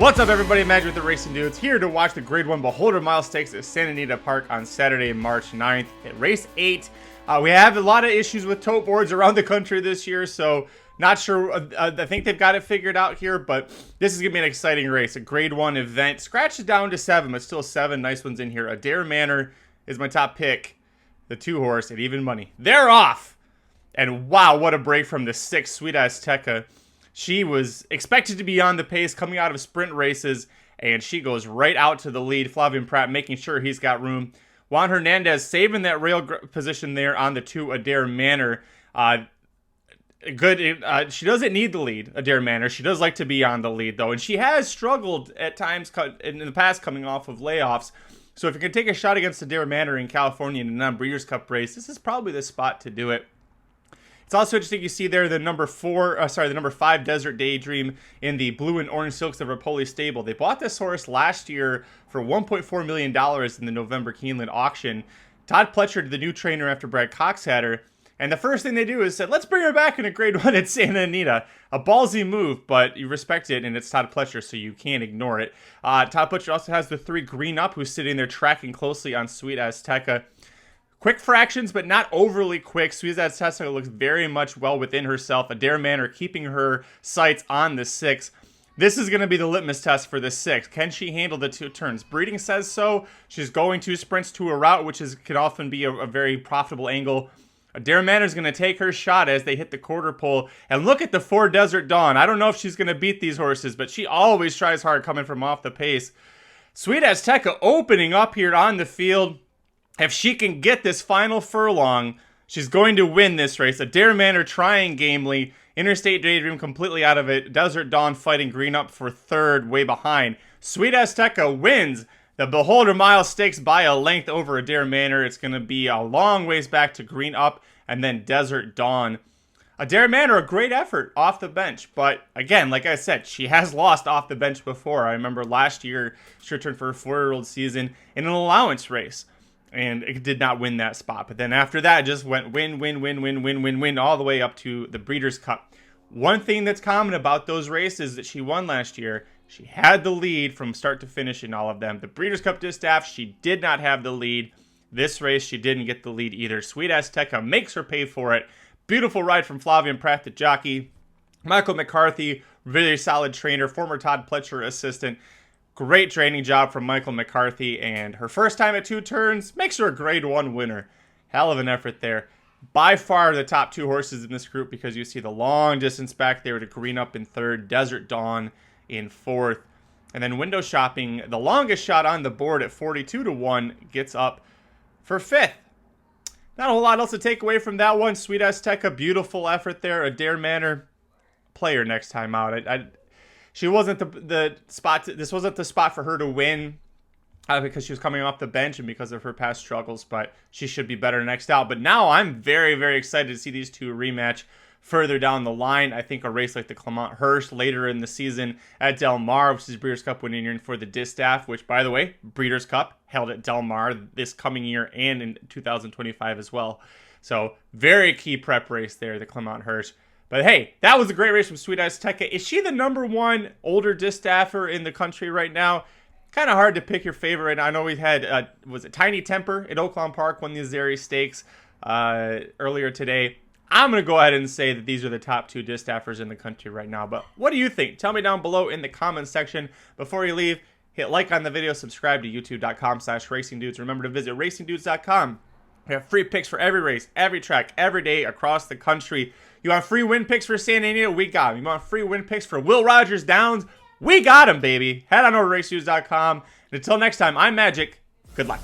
What's up, everybody? Magic with the Racing Dudes here to watch the Grade 1 Beholder Mile Stakes at Santa Anita Park on Saturday, March 9th at Race 8. We have a lot of issues with tote boards around the country this year, so not sure. I think they've got it figured out here, but this is going to be an exciting race. A Grade 1 event. Scratches down to 7, but still 7 nice ones in here. Adare Manor is my top pick. The 2-horse at even money. They're off! And wow, what a break from the 6, Sweet Azteca. She was expected to be on the pace coming out of sprint races, and she goes right out to the lead. Flavien Prat making sure he's got room. Juan Hernandez saving that rail position there on the 2, Adare Manor. She doesn't need the lead, Adare Manor. She does like to be on the lead, though, and she has struggled at times in the past coming off of layoffs. So if you can take a shot against Adare Manor in California in a non-Breeders' Cup race, this is probably the spot to do it. It's also interesting you see there the number 5 Desert Daydream in the blue and orange silks of Rapoli stable. They bought this horse last year for $1.4 million in the November Keeneland auction. Todd Pletcher, the new trainer after Brad Cox had her, and the first thing they do is said, let's bring her back in a Grade 1 at Santa Anita. A ballsy move, but you respect it, and it's Todd Pletcher, so you can't ignore it. Todd Pletcher also has the 3 Green Up, who's sitting there tracking closely on Sweet Azteca. Quick fractions, but not overly quick. Sweet Azteca looks very much well within herself. Adare Manor keeping her sights on the 6. This is going to be the litmus test for the 6. Can she handle the 2 turns? Breeding says so. She's going 2 sprints to a route, which can often be a very profitable angle. Adare Manor is going to take her shot as they hit the quarter pole. And look at the 4 Desert Dawn. I don't know if she's going to beat these horses, but she always tries hard coming from off the pace. Sweet Azteca opening up here on the field. If she can get this final furlong, she's going to win this race. Adare Manor trying gamely. Interstate Daydream completely out of it. Desert Dawn fighting Green Up for 3rd, way behind. Sweet Azteca wins the Beholder Mile Stakes by a length over Adare Manor. It's going to be a long ways back to Green Up and then Desert Dawn. Adare Manor, a great effort off the bench. But again, like I said, she has lost off the bench before. I remember last year she returned for her 4-year-old season in an allowance race. And it did not win that spot. But then after that, it just went win, all the way up to the Breeders' Cup. One thing that's common about those races that she won last year, she had the lead from start to finish in all of them. The Breeders' Cup Distaff, she did not have the lead. This race, she didn't get the lead either. Sweet Azteca makes her pay for it. Beautiful ride from Flavien Prat, the jockey. Michael McCarthy, really solid trainer, former Todd Pletcher assistant. Great training job from Michael McCarthy, and her first time at 2 turns makes her a Grade 1 winner. Hell of an effort there. By far the top 2 horses in this group because you see the long distance back there to Green Up in 3rd, Desert Dawn in 4th. And then window shopping, the longest shot on the board at 42-1 gets up for 5th. Not a whole lot else to take away from that one. Sweet Azteca, beautiful effort there. Adare Manor, play her next time out. She wasn't the spot. This wasn't the spot for her to win because she was coming off the bench and because of her past struggles. But she should be better next out. But now I'm very, very excited to see these 2 rematch further down the line. I think a race like the Clement Hirsch later in the season at Del Mar, which is Breeders' Cup winning year for the Distaff, which, by the way, Breeders' Cup held at Del Mar this coming year and in 2025 as well. So very key prep race there, the Clement Hirsch. But hey, that was a great race from Sweet Azteca. Is she the number 1 older Distaffer in the country right now? Kind of hard to pick your favorite right now. I know we had, was it Tiny Temper at Oaklawn Park, won the Azare Stakes earlier today. I'm going to go ahead and say that these are the top 2 Distaffers in the country right now. But what do you think? Tell me down below in the comments section. Before you leave, hit like on the video, subscribe to youtube.com/racingdudes. Remember to visit racingdudes.com. We have free picks for every race, every track, every day across the country. You want free win picks for Santa Anita? We got them. You want free win picks for Will Rogers Downs? We got them, baby. Head on over to racingdudes.com. And until next time, I'm Magic. Good luck.